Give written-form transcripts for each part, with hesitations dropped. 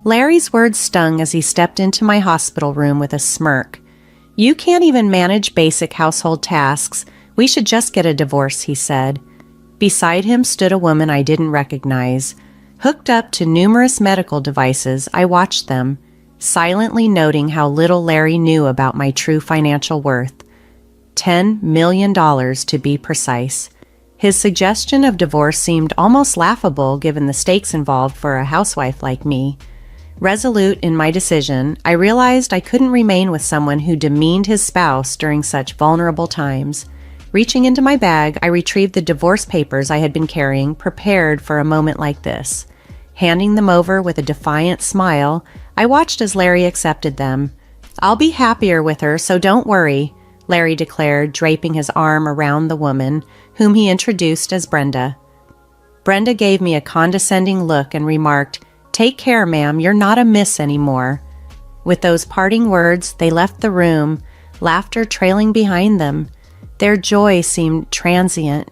Larry's words stung as he stepped into my hospital room with a smirk. "You can't even manage basic household tasks. We should just get a divorce," he said. Beside him stood a woman I didn't recognize. Hooked up to numerous medical devices, I watched them, silently noting how little Larry knew about my true financial worth. $10 million to be precise. His suggestion of divorce seemed almost laughable given the stakes involved for a housewife like me. Resolute in my decision, I realized I couldn't remain with someone who demeaned his spouse during such vulnerable times. Reaching into my bag, I retrieved the divorce papers I had been carrying, prepared for a moment like this. Handing them over with a defiant smile, I watched as Larry accepted them. "I'll be happier with her, so don't worry," Larry declared, draping his arm around the woman, whom he introduced as Brenda. Brenda gave me a condescending look and remarked, "Take care, ma'am, you're not a miss anymore." With those parting words, they left the room, laughter trailing behind them. Their joy seemed transient.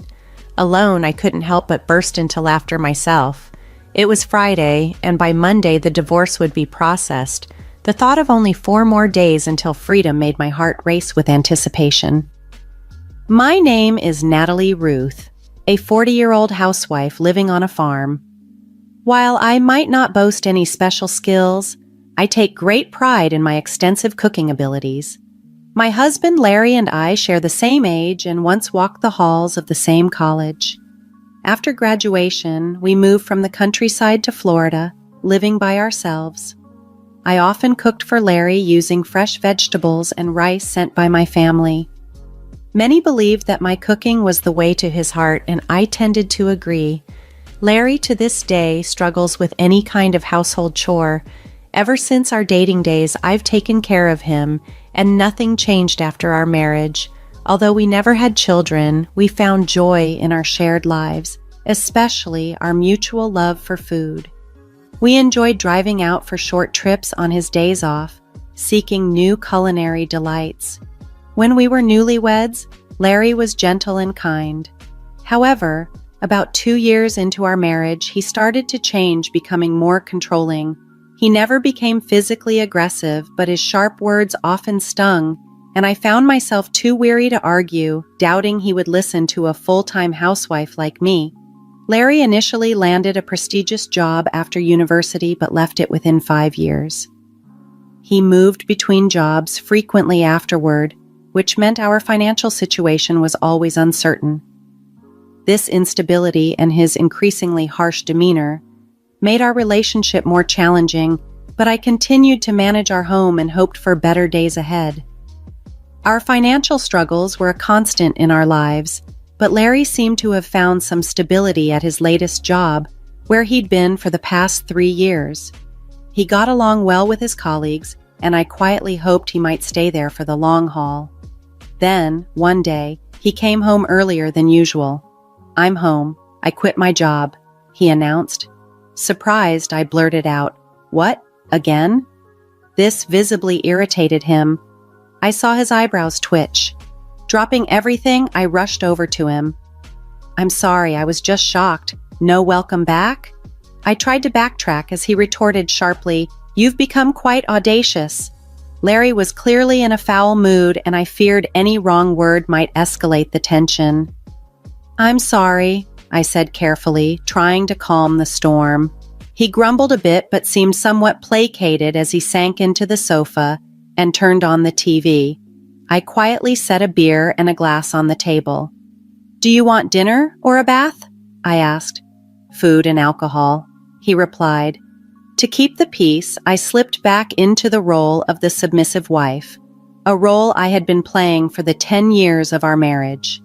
Alone, I couldn't help but burst into laughter myself. It was Friday, and by Monday the divorce would be processed. The thought of only 4 more days until freedom made my heart race with anticipation. My name is Natalie Ruth, a 40-year-old housewife living on a farm. While I might not boast any special skills, I take great pride in my extensive cooking abilities. My husband Larry and I share the same age and once walked the halls of the same college. After graduation, we moved from the countryside to Florida, living by ourselves. I often cooked for Larry using fresh vegetables and rice sent by my family. Many believed that my cooking was the way to his heart, and I tended to agree. Larry to this day struggles with any kind of household chore. Ever since our dating days, I've taken care of him, and nothing changed after our marriage. Although we never had children, we found joy in our shared lives, especially our mutual love for food. We enjoyed driving out for short trips on his days off, seeking new culinary delights. When we were newlyweds, Larry was gentle and kind. However, about 2 years into our marriage, he started to change, becoming more controlling. He never became physically aggressive, but his sharp words often stung, and I found myself too weary to argue, doubting he would listen to a full-time housewife like me. Larry initially landed a prestigious job after university, but left it within 5 years. He moved between jobs frequently afterward, which meant our financial situation was always uncertain. This instability and his increasingly harsh demeanor made our relationship more challenging, but I continued to manage our home and hoped for better days ahead. Our financial struggles were a constant in our lives, but Larry seemed to have found some stability at his latest job, where he'd been for the past 3 years. He got along well with his colleagues, and I quietly hoped he might stay there for the long haul. Then, one day, he came home earlier than usual. "I'm home. I quit my job," he announced. Surprised, I blurted out, "What? Again?" This visibly irritated him. I saw his eyebrows twitch. Dropping everything, I rushed over to him. "I'm sorry, I was just shocked. No welcome back?" I tried to backtrack as he retorted sharply, "You've become quite audacious." Larry was clearly in a foul mood, and I feared any wrong word might escalate the tension. "I'm sorry," I said carefully, trying to calm the storm. He grumbled a bit but seemed somewhat placated as he sank into the sofa and turned on the TV. I quietly set a beer and a glass on the table. "Do you want dinner or a bath?" I asked. "Food and alcohol," he replied. To keep the peace, I slipped back into the role of the submissive wife, a role I had been playing for the 10 years of our marriage.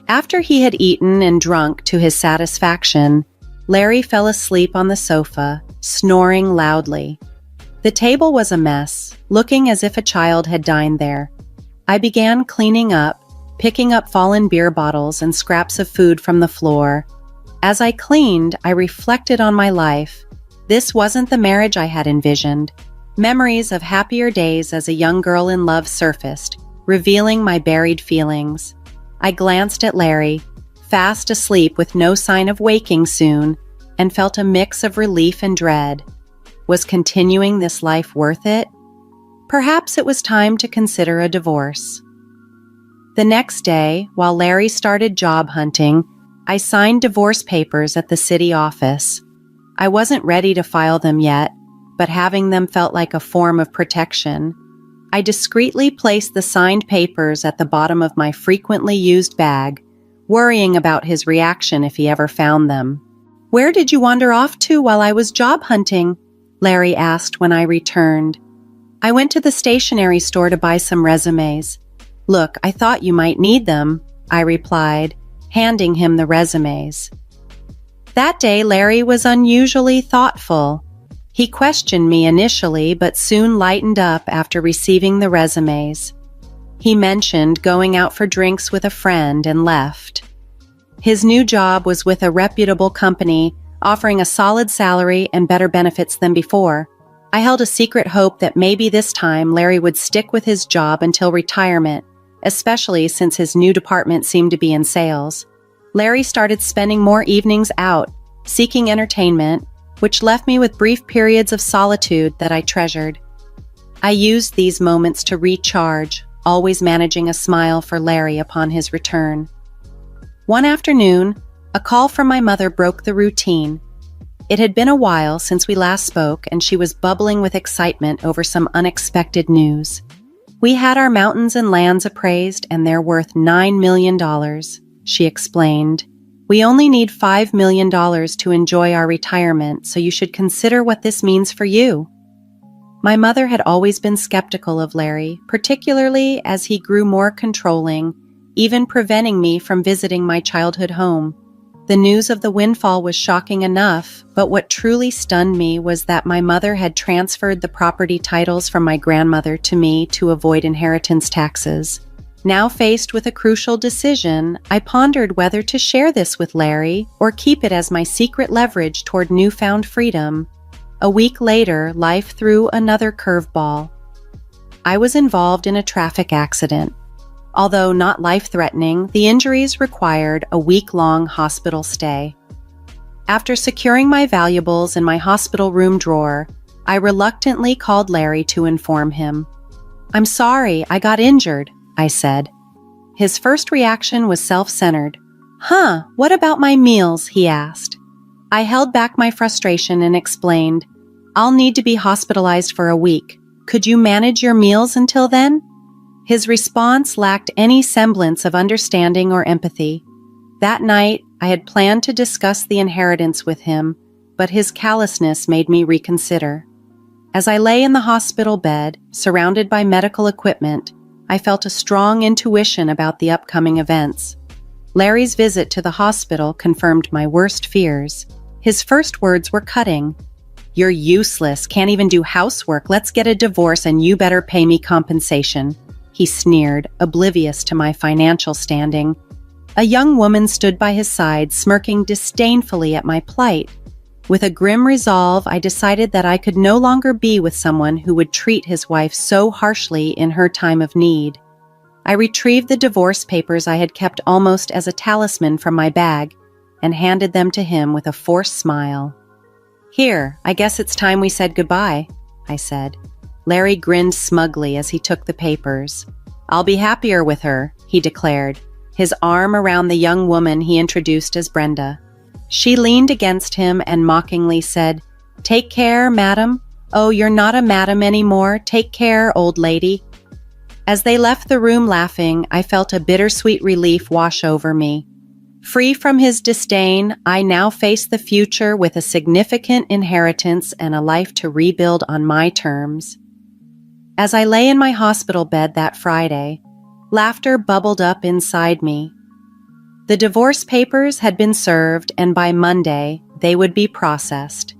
After he had eaten and drunk to his satisfaction, Larry fell asleep on the sofa, snoring loudly. The table was a mess, looking as if a child had dined there. I began cleaning up, picking up fallen beer bottles and scraps of food from the floor. As I cleaned, I reflected on my life. This wasn't the marriage I had envisioned. Memories of happier days as a young girl in love surfaced, revealing my buried feelings. I glanced at Larry, fast asleep with no sign of waking soon, and felt a mix of relief and dread. Was continuing this life worth it? Perhaps it was time to consider a divorce. The next day, while Larry started job hunting, I signed divorce papers at the city office. I wasn't ready to file them yet, but having them felt like a form of protection. I discreetly placed the signed papers at the bottom of my frequently used bag, worrying about his reaction if he ever found them. "Where did you wander off to while I was job hunting?" Larry asked when I returned. "I went to the stationery store to buy some resumes." "Look, I thought you might need them," I replied, handing him the resumes. That day, Larry was unusually thoughtful. He questioned me initially, but soon lightened up after receiving the resumes. He mentioned going out for drinks with a friend and left. His new job was with a reputable company, offering a solid salary and better benefits than before. I held a secret hope that maybe this time Larry would stick with his job until retirement, especially since his new department seemed to be in sales. Larry started spending more evenings out, seeking entertainment, which left me with brief periods of solitude that I treasured. I used these moments to recharge, always managing a smile for Larry upon his return. One afternoon, a call from my mother broke the routine. It had been a while since we last spoke, and she was bubbling with excitement over some unexpected news. "We had our mountains and lands appraised, and they're worth $9 million, she explained. "We only need $5 million to enjoy our retirement, so you should consider what this means for you." My mother had always been skeptical of Larry, particularly as he grew more controlling, even preventing me from visiting my childhood home. The news of the windfall was shocking enough, but what truly stunned me was that my mother had transferred the property titles from my grandmother to me to avoid inheritance taxes. Now faced with a crucial decision, I pondered whether to share this with Larry or keep it as my secret leverage toward newfound freedom. A week later, life threw another curveball. I was involved in a traffic accident. Although not life-threatening, the injuries required a week-long hospital stay. After securing my valuables in my hospital room drawer, I reluctantly called Larry to inform him. "I'm sorry, I got injured," I said. His first reaction was self-centered. What about my meals?" he asked. I held back my frustration and explained, "I'll need to be hospitalized for a week. Could you manage your meals until then?" His response lacked any semblance of understanding or empathy. That night, I had planned to discuss the inheritance with him, but his callousness made me reconsider. As I lay in the hospital bed, surrounded by medical equipment, I felt a strong intuition about the upcoming events. Larry's visit to the hospital confirmed my worst fears. His first words were cutting. "You're useless, can't even do housework, let's get a divorce and you better pay me compensation," he sneered, oblivious to my financial standing. A young woman stood by his side, smirking disdainfully at my plight. With a grim resolve, I decided that I could no longer be with someone who would treat his wife so harshly in her time of need. I retrieved the divorce papers I had kept almost as a talisman from my bag and handed them to him with a forced smile. "Here, I guess it's time we said goodbye," I said. Larry grinned smugly as he took the papers. "I'll be happier with her," he declared, his arm around the young woman he introduced as Brenda. She leaned against him and mockingly said, "Take care, madam. Oh, you're not a madam anymore. Take care, old lady." As they left the room laughing, I felt a bittersweet relief wash over me. Free from his disdain, I now faced the future with a significant inheritance and a life to rebuild on my terms. As I lay in my hospital bed that Friday, laughter bubbled up inside me. The divorce papers had been served, and by Monday, they would be processed.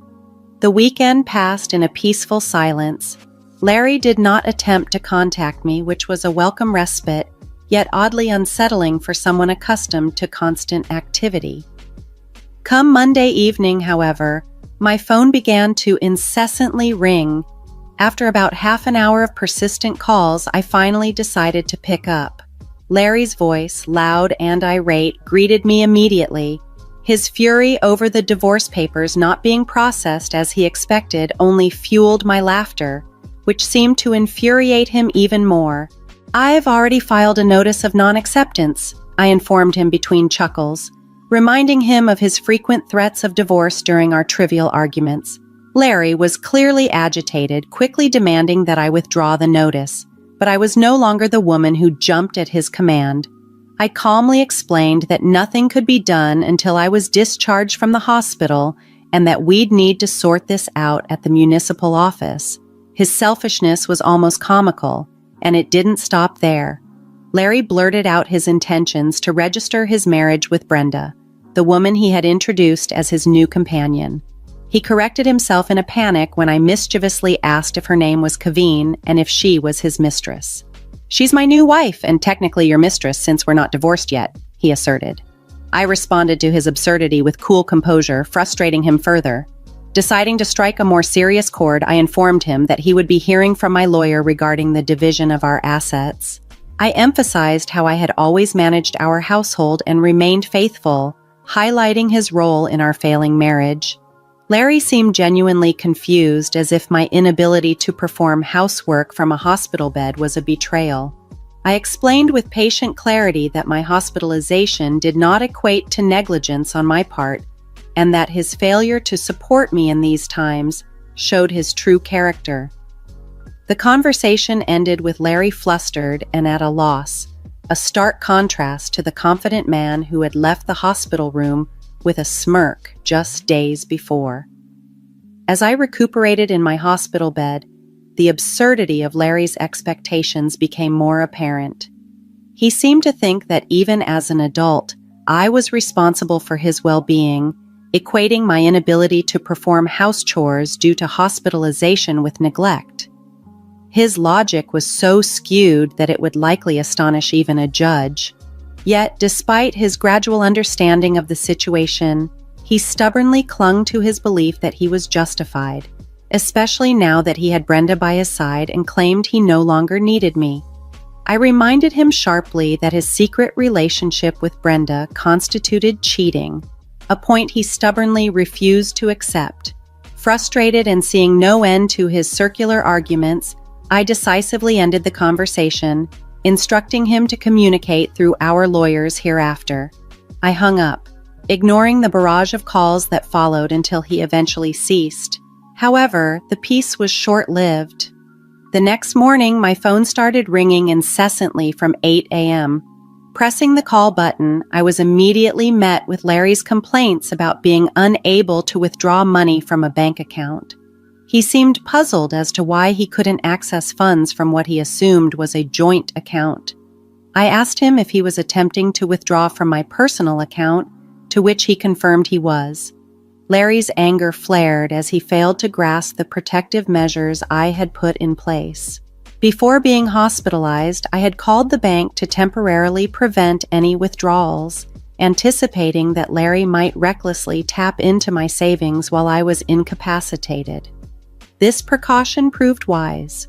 The weekend passed in a peaceful silence. Larry did not attempt to contact me, which was a welcome respite, yet oddly unsettling for someone accustomed to constant activity. Come Monday evening, however, my phone began to incessantly ring. After about half an hour of persistent calls, I finally decided to pick up. Larry's voice, loud and irate, greeted me immediately. His fury over the divorce papers not being processed as he expected only fueled my laughter, which seemed to infuriate him even more. "I've already filed a notice of non-acceptance," I informed him between chuckles, reminding him of his frequent threats of divorce during our trivial arguments. Larry was clearly agitated, quickly demanding that I withdraw the notice, but I was no longer the woman who jumped at his command. I calmly explained that nothing could be done until I was discharged from the hospital and that we'd need to sort this out at the municipal office. His selfishness was almost comical, and it didn't stop there. Larry blurted out his intentions to register his marriage with Brenda, the woman he had introduced as his new companion. He corrected himself in a panic when I mischievously asked if her name was Kaveen and if she was his mistress. "She's my new wife and technically your mistress since we're not divorced yet," he asserted. I responded to his absurdity with cool composure, frustrating him further. Deciding to strike a more serious chord, I informed him that he would be hearing from my lawyer regarding the division of our assets. I emphasized how I had always managed our household and remained faithful, highlighting his role in our failing marriage. Larry seemed genuinely confused, as if my inability to perform housework from a hospital bed was a betrayal. I explained with patient clarity that my hospitalization did not equate to negligence on my part, and that his failure to support me in these times showed his true character. The conversation ended with Larry flustered and at a loss, a stark contrast to the confident man who had left the hospital room with a smirk just days before. As I recuperated in my hospital bed, the absurdity of Larry's expectations became more apparent. He seemed to think that even as an adult, I was responsible for his well-being, equating my inability to perform house chores due to hospitalization with neglect. His logic was so skewed that it would likely astonish even a judge. Yet, despite his gradual understanding of the situation, he stubbornly clung to his belief that he was justified, especially now that he had Brenda by his side and claimed he no longer needed me. I reminded him sharply that his secret relationship with Brenda constituted cheating, a point he stubbornly refused to accept. Frustrated and seeing no end to his circular arguments, I decisively ended the conversation, instructing him to communicate through our lawyers hereafter. I hung up, ignoring the barrage of calls that followed until he eventually ceased. However, the peace was short-lived. The next morning, my phone started ringing incessantly from 8 a.m. Pressing the call button, I was immediately met with Larry's complaints about being unable to withdraw money from a bank account. He seemed puzzled as to why he couldn't access funds from what he assumed was a joint account. I asked him if he was attempting to withdraw from my personal account, to which he confirmed he was. Larry's anger flared as he failed to grasp the protective measures I had put in place. Before being hospitalized, I had called the bank to temporarily prevent any withdrawals, anticipating that Larry might recklessly tap into my savings while I was incapacitated. This precaution proved wise.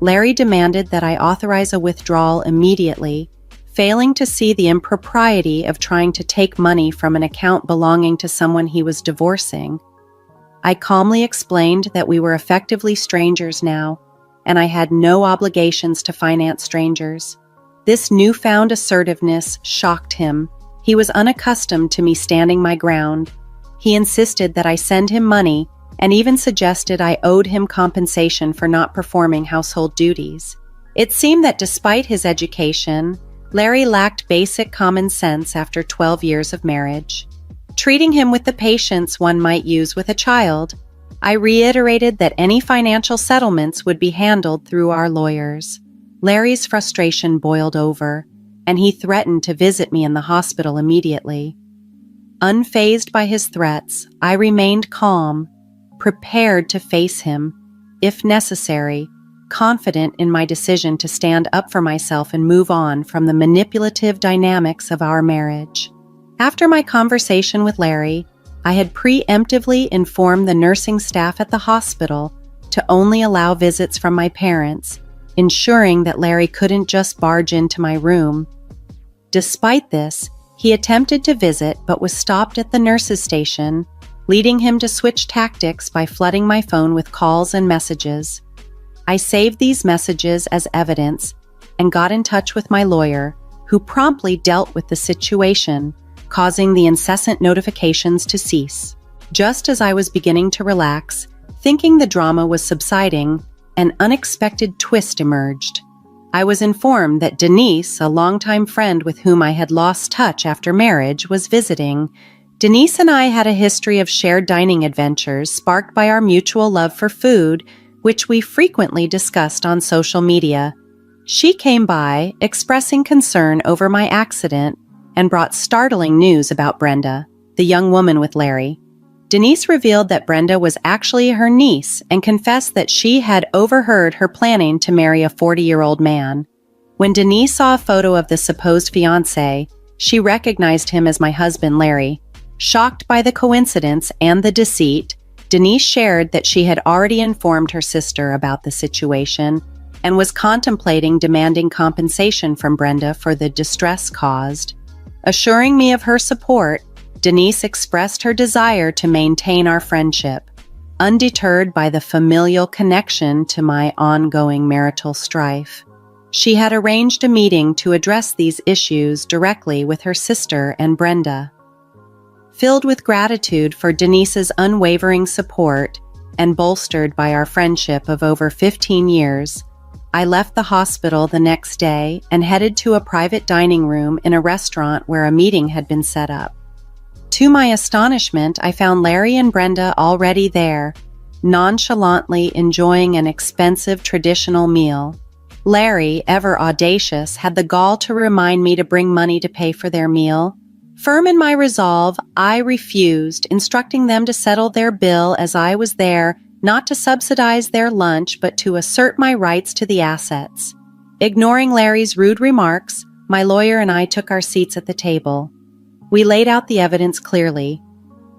Larry demanded that I authorize a withdrawal immediately, failing to see the impropriety of trying to take money from an account belonging to someone he was divorcing. I calmly explained that we were effectively strangers now, and I had no obligations to finance strangers. This newfound assertiveness shocked him. He was unaccustomed to me standing my ground. He insisted that I send him money and even suggested I owed him compensation for not performing household duties. It seemed that despite his education, Larry lacked basic common sense after 12 years of marriage. Treating him with the patience one might use with a child, I reiterated that any financial settlements would be handled through our lawyers. Larry's frustration boiled over, and he threatened to visit me in the hospital immediately. Unfazed by his threats, I remained calm, prepared to face him, if necessary, confident in my decision to stand up for myself and move on from the manipulative dynamics of our marriage. After my conversation with Larry, I had preemptively informed the nursing staff at the hospital to only allow visits from my parents, ensuring that Larry couldn't just barge into my room. Despite this, He attempted to visit but was stopped at the nurse's station, leading him to switch tactics by flooding my phone with calls and messages. I saved these messages as evidence and got in touch with my lawyer, who promptly dealt with the situation, causing the incessant notifications to cease. Just as I was beginning to relax, thinking the drama was subsiding, an unexpected twist emerged. I was informed that Denise, a longtime friend with whom I had lost touch after marriage, was visiting. Denise and I had a history of shared dining adventures sparked by our mutual love for food, which we frequently discussed on social media. She came by, expressing concern over my accident, and brought startling news about Brenda, the young woman with Larry. Denise revealed that Brenda was actually her niece and confessed that she had overheard her planning to marry a 40-year-old man. When Denise saw a photo of the supposed fiancé, she recognized him as my husband, Larry. Shocked by the coincidence and the deceit, Denise shared that she had already informed her sister about the situation and was contemplating demanding compensation from Brenda for the distress caused. Assuring me of her support, Denise expressed her desire to maintain our friendship, undeterred by the familial connection to my ongoing marital strife. She had arranged a meeting to address these issues directly with her sister and Brenda. Filled with gratitude for Denise's unwavering support and bolstered by our friendship of over 15 years, I left the hospital the next day and headed to a private dining room in a restaurant where a meeting had been set up. To my astonishment, I found Larry and Brenda already there, nonchalantly enjoying an expensive traditional meal. Larry, ever audacious, had the gall to remind me to bring money to pay for their meal. Firm in my resolve, I refused, instructing them to settle their bill as I was there, not to subsidize their lunch, but to assert my rights to the assets. Ignoring Larry's rude remarks, my lawyer and I took our seats at the table. We laid out the evidence clearly,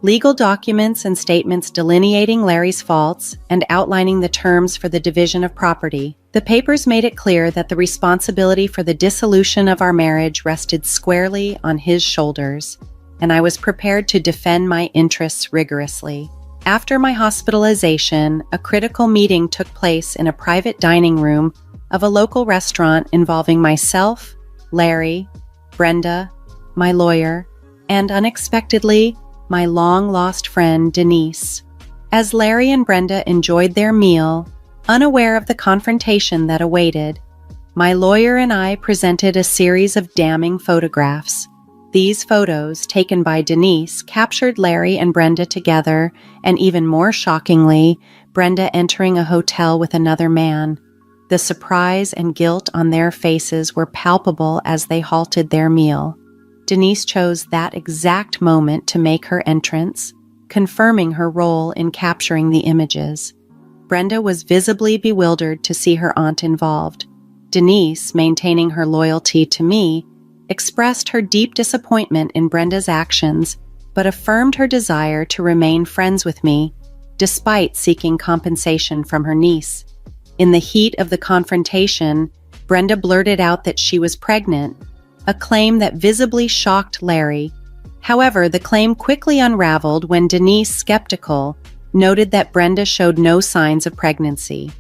legal documents and statements delineating Larry's faults and outlining the terms for the division of property. The papers made it clear that the responsibility for the dissolution of our marriage rested squarely on his shoulders, and I was prepared to defend my interests rigorously. After my hospitalization, a critical meeting took place in a private dining room of a local restaurant involving myself, Larry, Brenda, my lawyer, and unexpectedly, my long-lost friend Denise. As Larry and Brenda enjoyed their meal, unaware of the confrontation that awaited, my lawyer and I presented a series of damning photographs. These photos, taken by Denise, captured Larry and Brenda together, and even more shockingly, Brenda entering a hotel with another man. The surprise and guilt on their faces were palpable as they halted their meal. Denise chose that exact moment to make her entrance, confirming her role in capturing the images. Brenda was visibly bewildered to see her aunt involved. Denise, maintaining her loyalty to me, expressed her deep disappointment in Brenda's actions, but affirmed her desire to remain friends with me, despite seeking compensation from her niece. In the heat of the confrontation, Brenda blurted out that she was pregnant, a claim that visibly shocked Larry. However, the claim quickly unraveled when Denise, skeptical, noted that Brenda showed no signs of pregnancy.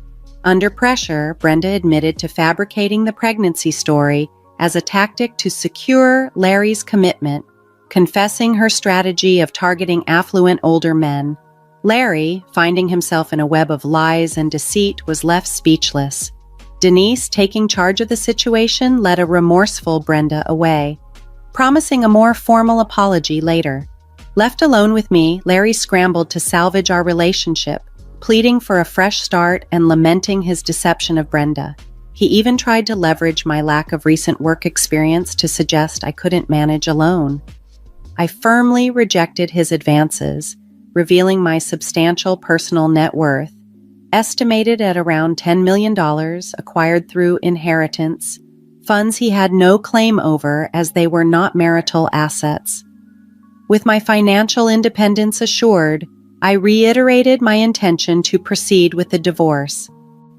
Under pressure, Brenda admitted to fabricating the pregnancy story as a tactic to secure Larry's commitment, confessing her strategy of targeting affluent older men. Larry, finding himself in a web of lies and deceit, was left speechless. Denise, taking charge of the situation, led a remorseful Brenda away, promising a more formal apology later. Left alone with me, Larry scrambled to salvage our relationship, pleading for a fresh start and lamenting his deception of Brenda. He even tried to leverage my lack of recent work experience to suggest I couldn't manage alone. I firmly rejected his advances, revealing my substantial personal net worth, estimated at around $10 million, acquired through inheritance, funds he had no claim over as they were not marital assets. With my financial independence assured, I reiterated my intention to proceed with the divorce.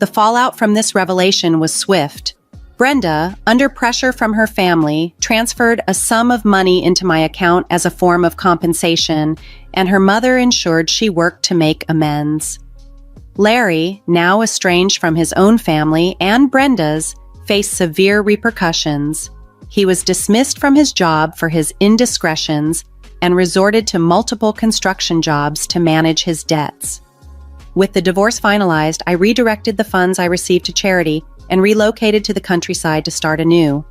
The fallout from this revelation was swift. Brenda, under pressure from her family, transferred a sum of money into my account as a form of compensation, and her mother ensured she worked to make amends. Larry, now estranged from his own family and Brenda's, faced severe repercussions. He was dismissed from his job for his indiscretions and resorted to multiple construction jobs to manage his debts. With the divorce finalized, I redirected the funds I received to charity and relocated to the countryside to start anew.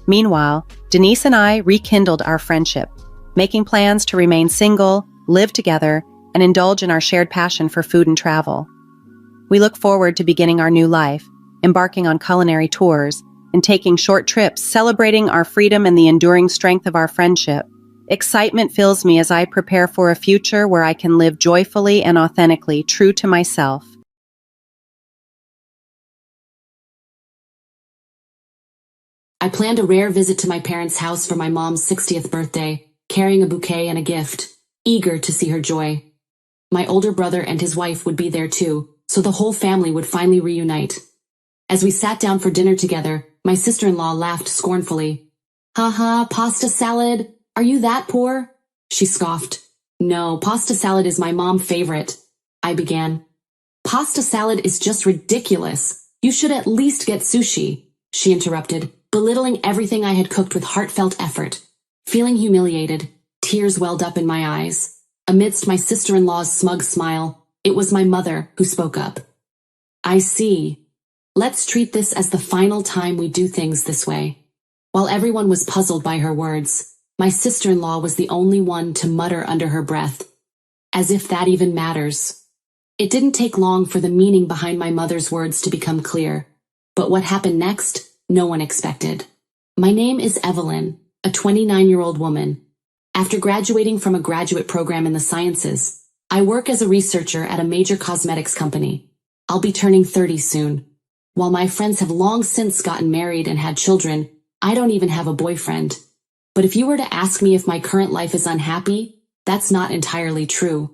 Meanwhile, Denise and I rekindled our friendship, making plans to remain single, live together, and indulge in our shared passion for food and travel. We look forward to beginning our new life, embarking on culinary tours, and taking short trips, celebrating our freedom and the enduring strength of our friendship. Excitement fills me as I prepare for a future where I can live joyfully and authentically, true to myself. I planned a rare visit to my parents' house for my mom's 60th birthday, carrying a bouquet and a gift, eager to see her joy. My older brother and his wife would be there too, so the whole family would finally reunite. As we sat down for dinner together, my sister-in-law laughed scornfully. "Haha, pasta salad? Are you that poor?" She scoffed. "No, pasta salad is my mom's favorite," I began. "Pasta salad is just ridiculous. You should at least get sushi," she interrupted, belittling everything I had cooked with heartfelt effort. Feeling humiliated, tears welled up in my eyes. Amidst my sister-in-law's smug smile, it was my mother who spoke up. "I see. Let's treat this as the final time we do things this way." While everyone was puzzled by her words, my sister-in-law was the only one to mutter under her breath, "As if that even matters." It didn't take long for the meaning behind my mother's words to become clear, but what happened next, no one expected. My name is Evelyn, a 29-year-old woman. After graduating from a graduate program in the sciences, I work as a researcher at a major cosmetics company. I'll be turning 30 soon. While my friends have long since gotten married and had children, I don't even have a boyfriend. But if you were to ask me if my current life is unhappy, that's not entirely true.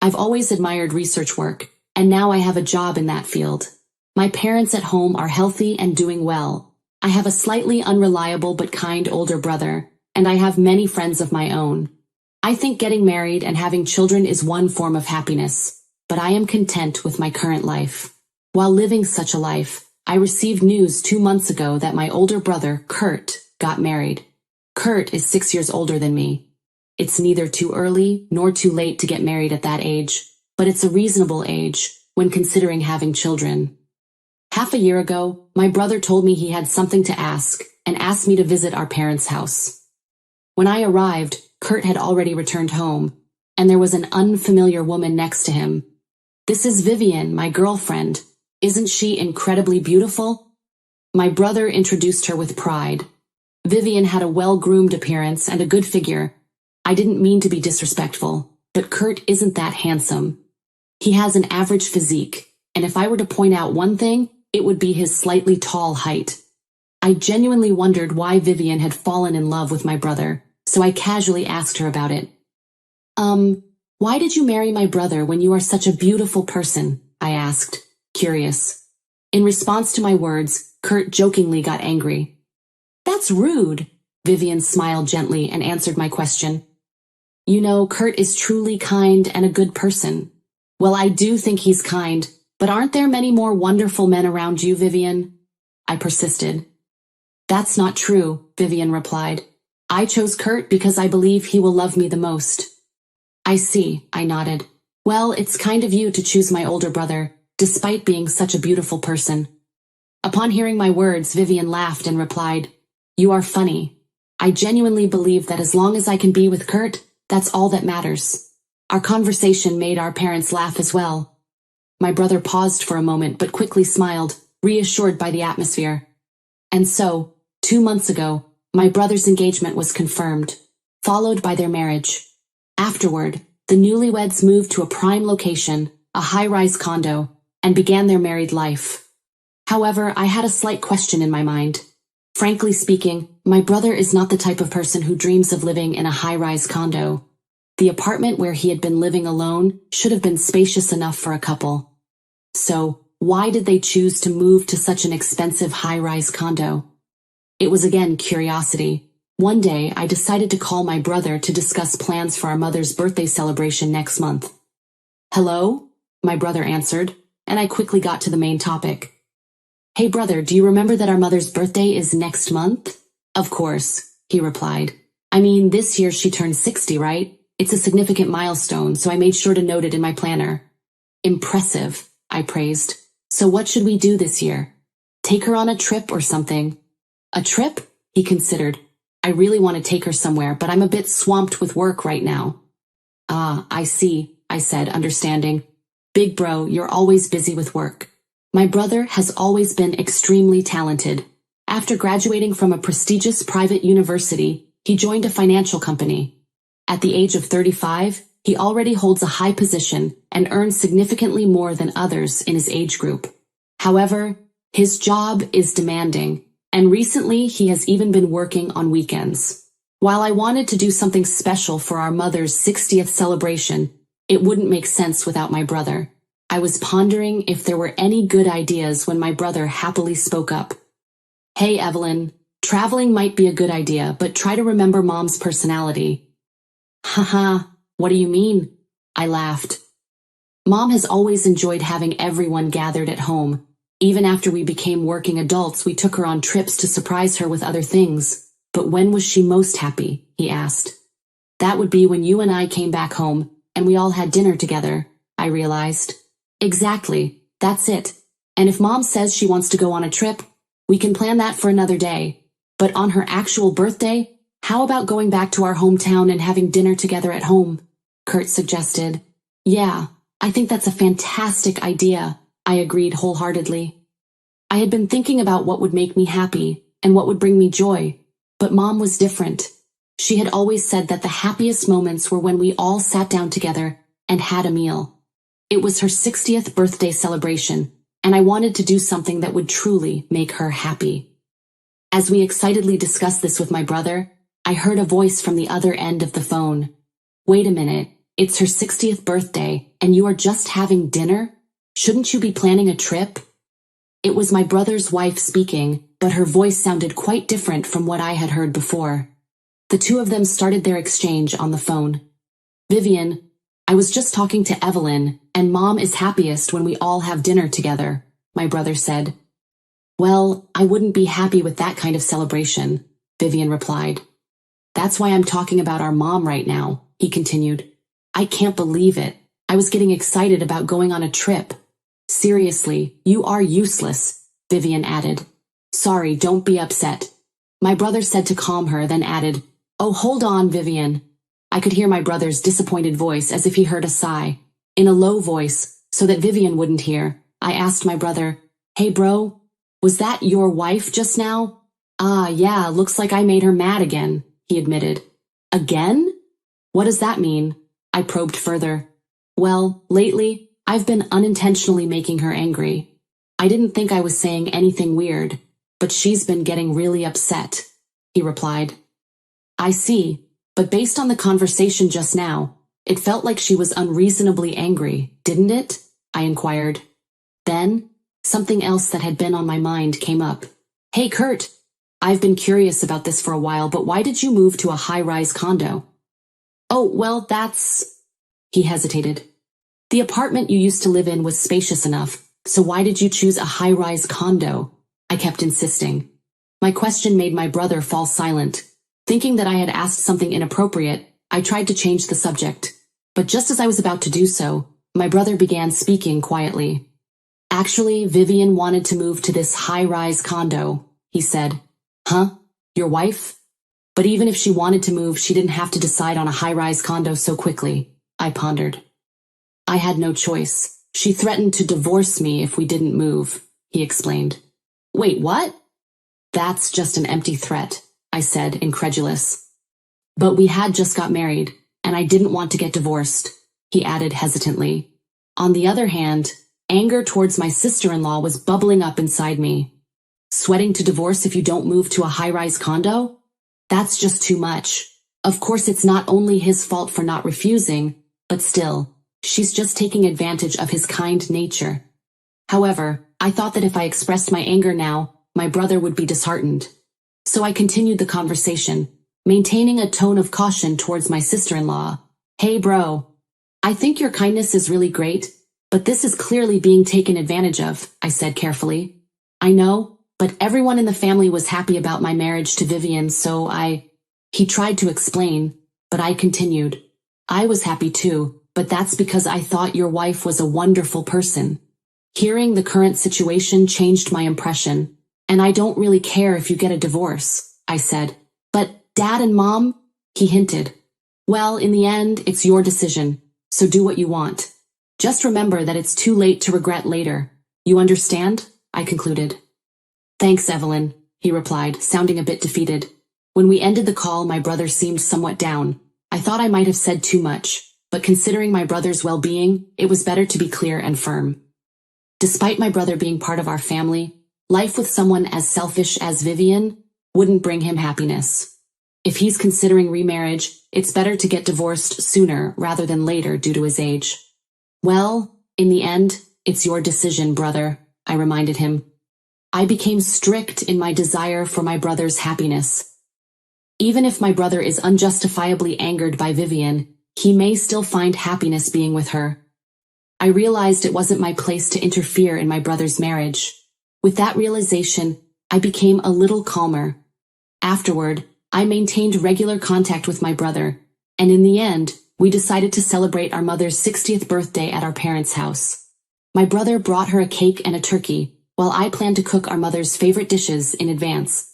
I've always admired research work, and now I have a job in that field. My parents at home are healthy and doing well. I have a slightly unreliable but kind older brother, and I have many friends of my own. I think getting married and having children is one form of happiness, but I am content with my current life. While living such a life, I received news 2 months ago that my older brother, Kurt, got married. Kurt is 6 years older than me. It's neither too early nor too late to get married at that age, but it's a reasonable age when considering having children. Half a year ago, my brother told me he had something to ask and asked me to visit our parents' house. When I arrived, Kurt had already returned home, and there was an unfamiliar woman next to him. "This is Vivian, my girlfriend. Isn't she incredibly beautiful?" My brother introduced her with pride. Vivian had a well-groomed appearance and a good figure. I didn't mean to be disrespectful, but Kurt isn't that handsome. He has an average physique, and if I were to point out one thing, it would be his slightly tall height. I genuinely wondered why Vivian had fallen in love with my brother, so I casually asked her about it. Why did you marry my brother when you are such a beautiful person?" I asked, curious. In response to my words, Kurt jokingly got angry. "That's rude." Vivian smiled gently and answered my question. "You know, Kurt is truly kind and a good person." "Well, I do think he's kind, but aren't there many more wonderful men around you, Vivian?" I persisted. "That's not true," Vivian replied. "I chose Kurt because I believe he will love me the most." "I see," I nodded. "Well, it's kind of you to choose my older brother, despite being such a beautiful person." Upon hearing my words, Vivian laughed and replied, "You are funny. I genuinely believe that as long as I can be with Kurt, that's all that matters." Our conversation made our parents laugh as well. My brother paused for a moment but quickly smiled, reassured by the atmosphere. And so, 2 months ago, my brother's engagement was confirmed, followed by their marriage. Afterward, the newlyweds moved to a prime location, a high-rise condo, and began their married life. However, I had a slight question in my mind. Frankly speaking, my brother is not the type of person who dreams of living in a high-rise condo. The apartment where he had been living alone should have been spacious enough for a couple. So, Why did they choose to move to such an expensive high-rise condo? It was again curiosity. One day, I decided to call my brother to discuss plans for our mother's birthday celebration next month. "Hello?" my brother answered, and I quickly got to the main topic. "Hey brother, do you remember that our mother's birthday is next month?" "Of course," he replied. "I mean, this year she turned 60, right? It's a significant milestone, so I made sure to note it in my planner." "Impressive," I praised. "So what should we do this year? Take her on a trip or something?" "A trip?" he considered. "I really want to take her somewhere, but I'm a bit swamped with work right now." "Ah, I see," I said, understanding. "Big bro, you're always busy with work." My brother has always been extremely talented. After graduating from a prestigious private university, he joined a financial company. At the age of 35, he already holds a high position and earns significantly more than others in his age group. However, his job is demanding, and recently he has even been working on weekends. While I wanted to do something special for our mother's 60th celebration, it wouldn't make sense without my brother. I was pondering if there were any good ideas when my brother happily spoke up. "Hey Evelyn, traveling might be a good idea, but try to remember Mom's personality." "Haha, what do you mean?" I laughed. "Mom has always enjoyed having everyone gathered at home. Even after we became working adults, we took her on trips to surprise her with other things. But when was she most happy?" he asked. "That would be when you and I came back home, and we all had dinner together," I realized. "Exactly, that's it. And if Mom says she wants to go on a trip, we can plan that for another day. But on her actual birthday, how about going back to our hometown and having dinner together at home?" Kurt suggested. "Yeah, I think that's a fantastic idea," I agreed wholeheartedly. I had been thinking about what would make me happy and what would bring me joy, but Mom was different. She had always said that the happiest moments were when we all sat down together and had a meal. It was her 60th birthday celebration, and I wanted to do something that would truly make her happy. As we excitedly discussed this with my brother, I heard a voice from the other end of the phone. "Wait a minute, it's her 60th birthday, and you are just having dinner? Shouldn't you be planning a trip?" It was my brother's wife speaking, but her voice sounded quite different from what I had heard before. The two of them started their exchange on the phone. "Vivian, I was just talking to Evelyn, and Mom is happiest when we all have dinner together," my brother said. "Well, I wouldn't be happy with that kind of celebration," Vivian replied. "That's why I'm talking about our mom right now," he continued. "I can't believe it. I was getting excited about going on a trip." "Seriously, you are useless," Vivian added. "Sorry, don't be upset." My brother said to calm her, then added, "Oh, hold on, Vivian." I could hear my brother's disappointed voice as if he heard a sigh. In a low voice, so that Vivian wouldn't hear, I asked my brother, "Hey bro, was that your wife just now?" "Ah, yeah, looks like I made her mad again," he admitted. "Again? What does that mean?" I probed further. "Well, lately, I've been unintentionally making her angry. I didn't think I was saying anything weird, but she's been getting really upset," he replied. "I see, but based on the conversation just now, it felt like she was unreasonably angry, didn't it?" I inquired. Then, something else that had been on my mind came up. "Hey Kurt, I've been curious about this for a while, but why did you move to a high-rise condo?" "Oh, well, that's..." He hesitated. "The apartment you used to live in was spacious enough, so why did you choose a high-rise condo?" I kept insisting. My question made my brother fall silent. Thinking that I had asked something inappropriate, I tried to change the subject. But just as I was about to do so, my brother began speaking quietly. "Actually, Vivian wanted to move to this high-rise condo," he said. "Huh? Your wife?" "But even if she wanted to move, she didn't have to decide on a high-rise condo so quickly," I pondered. "I had no choice. She threatened to divorce me if we didn't move," he explained. "Wait, what?" "That's just an empty threat," I said, incredulous. "But we had just got married, and I didn't want to get divorced," he added hesitantly. On the other hand, anger towards my sister-in-law was bubbling up inside me. Sweating to divorce if you don't move to a high-rise condo? That's just too much. Of course, it's not only his fault for not refusing, but still, she's just taking advantage of his kind nature. However, I thought that if I expressed my anger now, my brother would be disheartened. So I continued the conversation, maintaining a tone of caution towards my sister-in-law. Hey bro, I think your kindness is really great, but this is clearly being taken advantage of, I said carefully. I know, but everyone in the family was happy about my marriage to Vivian, so He tried to explain, but I continued. I was happy too, but that's because I thought your wife was a wonderful person. Hearing the current situation changed my impression, and I don't really care if you get a divorce, I said. But Dad and Mom? He hinted. Well, in the end, it's your decision, so do what you want. Just remember that it's too late to regret later. You understand? I concluded. Thanks, Evelyn, he replied, sounding a bit defeated. When we ended the call, my brother seemed somewhat down. I thought I might have said too much, but considering my brother's well-being, it was better to be clear and firm. Despite my brother being part of our family, life with someone as selfish as Vivian wouldn't bring him happiness. If he's considering remarriage, it's better to get divorced sooner rather than later due to his age. Well, in the end, it's your decision, brother, I reminded him. I became strict in my desire for my brother's happiness. Even if my brother is unjustifiably angered by Vivian, he may still find happiness being with her. I realized it wasn't my place to interfere in my brother's marriage. With that realization, I became a little calmer. Afterward, I maintained regular contact with my brother, and in the end, we decided to celebrate our mother's 60th birthday at our parents' house. My brother brought her a cake and a turkey, while I planned to cook our mother's favorite dishes in advance.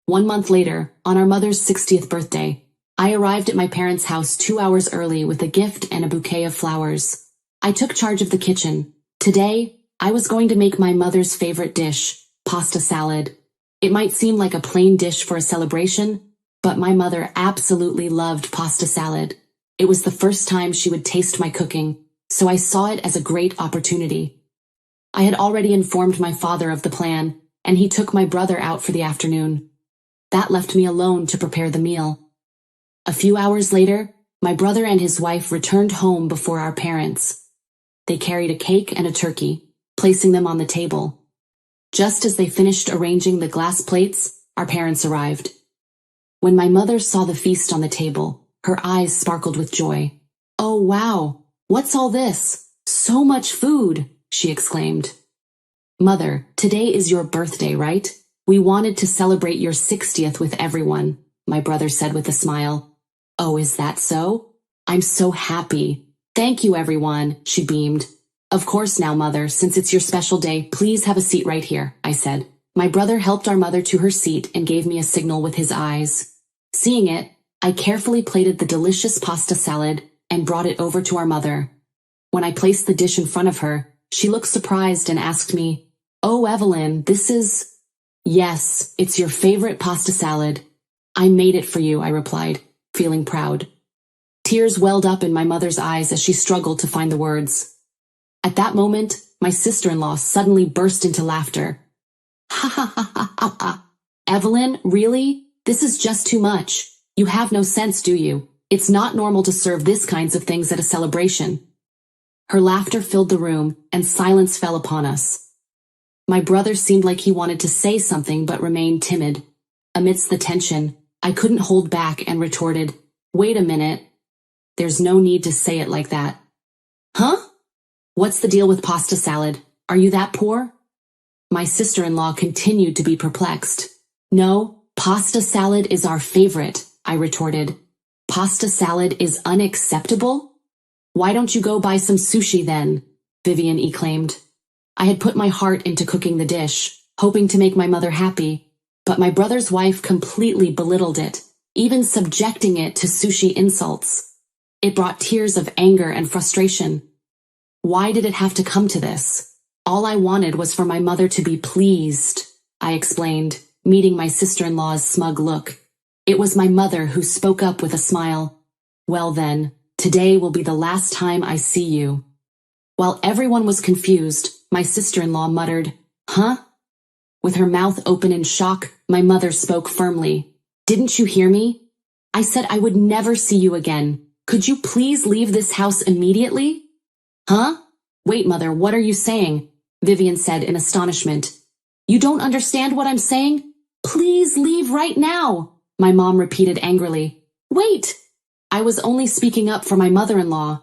1 month later, on our mother's 60th birthday, I arrived at my parents' house 2 hours early with a gift and a bouquet of flowers. I took charge of the kitchen. Today, I was going to make my mother's favorite dish, pasta salad. It might seem like a plain dish for a celebration, but my mother absolutely loved pasta salad. It was the first time she would taste my cooking, so I saw it as a great opportunity. I had already informed my father of the plan, and he took my brother out for the afternoon. That left me alone to prepare the meal. A few hours later, my brother and his wife returned home before our parents. They carried a cake and a turkey, placing them on the table. Just as they finished arranging the glass plates, our parents arrived. When my mother saw the feast on the table, her eyes sparkled with joy. "Oh wow, what's all this? So much food!" she exclaimed. "Mother, today is your birthday, right? We wanted to celebrate your 60th with everyone," my brother said with a smile. "Oh, is that so? I'm so happy. Thank you, everyone," she beamed. "Of course now, Mother, since it's your special day, please have a seat right here," I said. My brother helped our mother to her seat and gave me a signal with his eyes. Seeing it, I carefully plated the delicious pasta salad and brought it over to our mother. When I placed the dish in front of her, she looked surprised and asked me, "Oh, Evelyn, this is—" "Yes, it's your favorite pasta salad. I made it for you," I replied, feeling proud. Tears welled up in my mother's eyes as she struggled to find the words. At that moment, my sister-in-law suddenly burst into laughter. "Ha ha ha ha ha ha. Evelyn, really? This is just too much. You have no sense, do you? It's not normal to serve this kinds of things at a celebration." Her laughter filled the room, and silence fell upon us. My brother seemed like he wanted to say something but remained timid. Amidst the tension, I couldn't hold back and retorted, "Wait a minute. There's no need to say it like that." "Huh? What's the deal with pasta salad? Are you that poor?" My sister-in-law continued to be perplexed. "No, pasta salad is our favorite," I retorted. "Pasta salad is unacceptable? Why don't you go buy some sushi then?" Vivian exclaimed. I had put my heart into cooking the dish, hoping to make my mother happy, but my brother's wife completely belittled it, even subjecting it to sushi insults. It brought tears of anger and frustration. Why did it have to come to this? All I wanted was for my mother to be pleased, I explained, meeting my sister-in-law's smug look. It was my mother who spoke up with a smile. "Well then, today will be the last time I see you." While everyone was confused, my sister-in-law muttered, "Huh?" With her mouth open in shock, my mother spoke firmly. "Didn't you hear me? I said I would never see you again. Could you please leave this house immediately?" "Huh? Wait, Mother, what are you saying? Vivian said in astonishment. You don't understand what I'm saying? Please leave right now, my mom repeated angrily. Wait! I was only speaking up for my mother-in-law.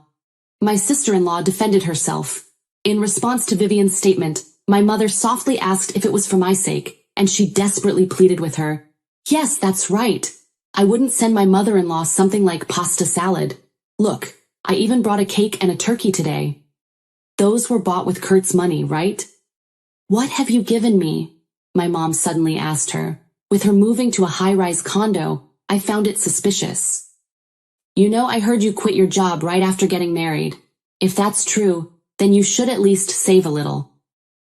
My sister-in-law defended herself. In response to Vivian's statement, my mother softly asked if it was for my sake, and she desperately pleaded with her. Yes, that's right. I wouldn't send my mother-in-law something like pasta salad. Look, I even brought a cake and a turkey today. Those were bought with Kurt's money, right? What have you given me? My mom suddenly asked her. With her moving to a high-rise condo, I found it suspicious. You know, I heard you quit your job right after getting married. If that's true, then you should at least save a little.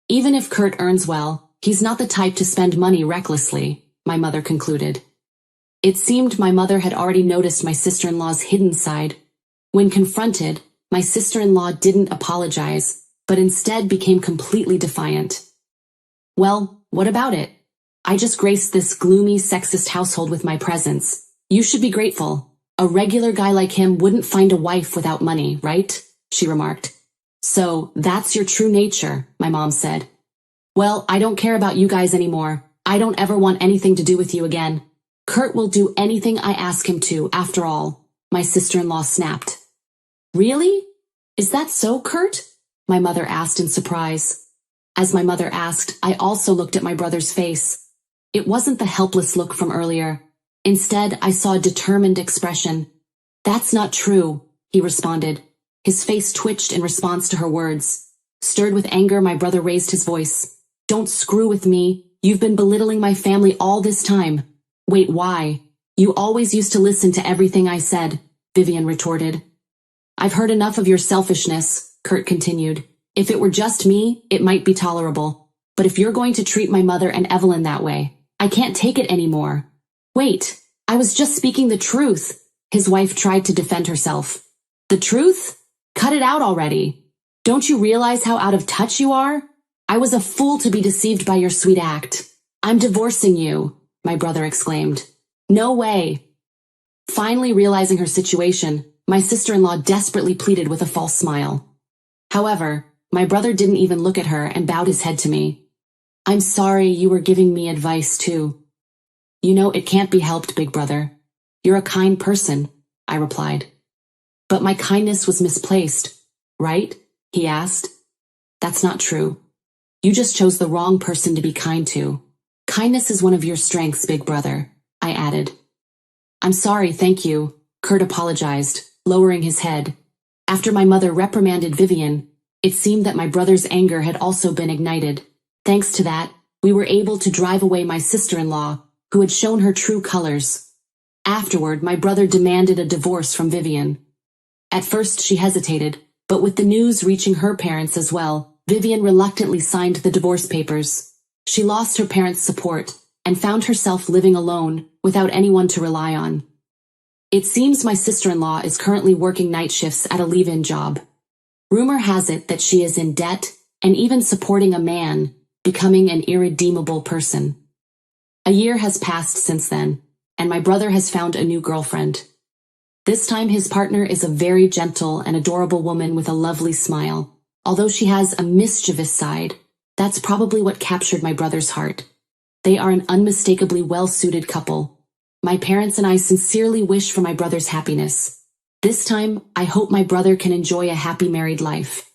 Even if Kurt earns well, he's not the type to spend money recklessly, my mother concluded. It seemed my mother had already noticed my sister-in-law's hidden side. When confronted, my sister-in-law didn't apologize, but instead became completely defiant. Well, what about it? I just graced this gloomy, sexist household with my presence. You should be grateful. A regular guy like him wouldn't find a wife without money, right? She remarked. So, that's your true nature, my mom said. Well, I don't care about you guys anymore. I don't ever want anything to do with you again. Kurt will do anything I ask him to, after all, my sister-in-law snapped. Really? Is that so, Kurt? My mother asked in surprise. As my mother asked, I also looked at my brother's face. It wasn't the helpless look from earlier. Instead, I saw a determined expression. That's not true, he responded. His face twitched in response to her words. Stirred with anger, my brother raised his voice. Don't screw with me. You've been belittling my family all this time. Wait, why? You always used to listen to everything I said, Vivian retorted. I've heard enough of your selfishness, Kurt continued. If it were just me, it might be tolerable. But if you're going to treat my mother and Evelyn that way, I can't take it anymore. Wait, I was just speaking the truth. His wife tried to defend herself. The truth? Cut it out already. Don't you realize how out of touch you are? I was a fool to be deceived by your sweet act. I'm divorcing you, my brother exclaimed. No way. Finally realizing her situation, my sister-in-law desperately pleaded with a false smile. However, my brother didn't even look at her and bowed his head to me. I'm sorry you were giving me advice too. You know, it can't be helped, big brother. You're a kind person, I replied. But my kindness was misplaced, right? He asked. That's not true. You just chose the wrong person to be kind to. Kindness is one of your strengths, big brother, I added. I'm sorry, thank you, Kurt apologized, lowering his head. After my mother reprimanded Vivian, it seemed that my brother's anger had also been ignited. Thanks to that, we were able to drive away my sister-in-law, who had shown her true colors. Afterward, my brother demanded a divorce from Vivian. At first she hesitated, but with the news reaching her parents as well, Vivian reluctantly signed the divorce papers. She lost her parents' support and found herself living alone without anyone to rely on. It seems my sister-in-law is currently working night shifts at a leave-in job. Rumor has it that she is in debt and even supporting a man, becoming an irredeemable person. A year has passed since then, and my brother has found a new girlfriend. This time his partner is a very gentle and adorable woman with a lovely smile. Although she has a mischievous side, that's probably what captured my brother's heart. They are an unmistakably well-suited couple. My parents and I sincerely wish for my brother's happiness. This time, I hope my brother can enjoy a happy married life.